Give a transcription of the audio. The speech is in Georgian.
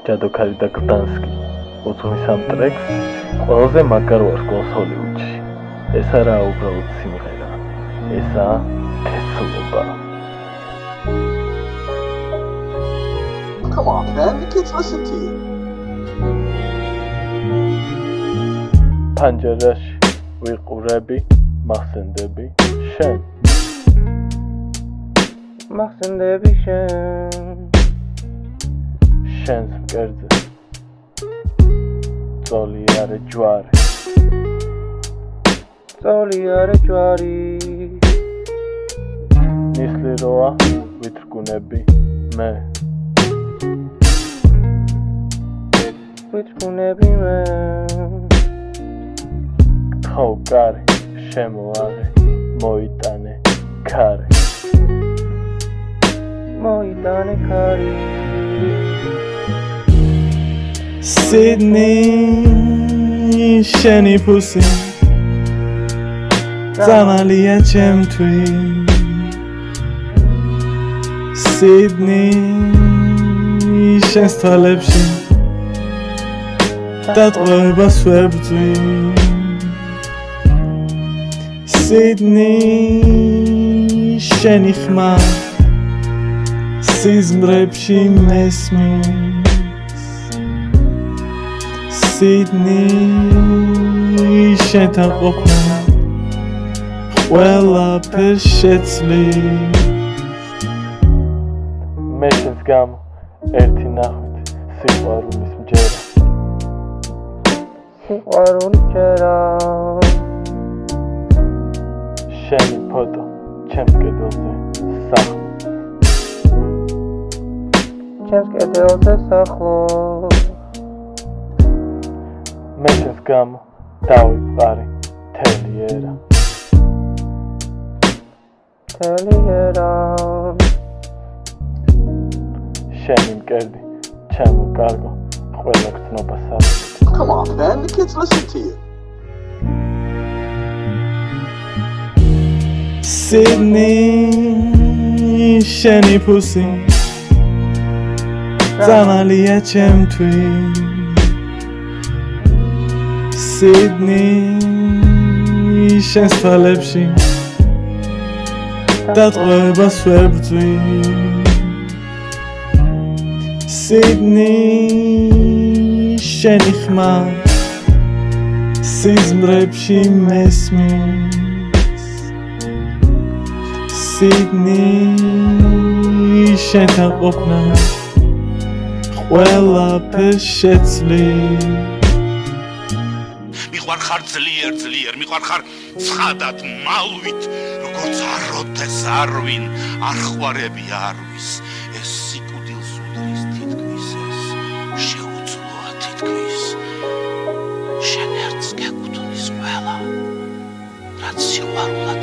ჯადოქარი და გდანსკი უძღვნის ამ ტრეკს ყველაზე მაგარ ვარსკვლავს ჰოლივუდში. ეს არაა უბრალოდ სიმღერა, ესაა თესლობა. Come on, man, the kids listen to you. Panjarashi ვიყურები, მახსენდები შენ. მახსენდები შენ. შენს მკერდზე წოლი არე ჯვარი. წოლი არე ჯვარი. ნისლი როა ვითრგუნები მე. ვითრგუნები მე. გთხოვ კარი შემოაღე მოიტანე ქარი. მოიტანე ქარი. Sydney შენი ფუსი ზამალია ჩემთვის Sydney შენს თვალებში დატყვევებას ვერ ბრძვი Sydney შენი ხმა სიზმრებში მესმის Sydney შენთან ყოფნა ყველაფერს შეცვლის მე შენს გამო ერთი ნახვით სიყვარულის მჯერა სიყვარულის მჯერა შენი ფოტო ჩემს კედელზე სახლ ჩემს კედელზე სახლო მე შენს გამო დავიფყარი თელიერა შენი მკერდი ჩემო კარგო ყველა გრძნობას არის Come on, man, the kids listen to you. Sydney შენი ფუსი ზამალია ჩემთვის Sydney შენს თვალებში დატყვევებას ვერ ბრძვი Sydney შენი ხმა სიზმრებში მესმის Sydney შენთან ყოფნა ყველაფერს შეცვლის მიყვარხარ ძლიერ მიყვარხარ ცხადად მალვით როგორც აროდეს არვინ არ ხვარები არვის ეს სიკვდილს უდრის თითქმის ეს შეუძლოა თითქმის შენ ერთს გეკუთვნის ყველა რაც სიყვარულად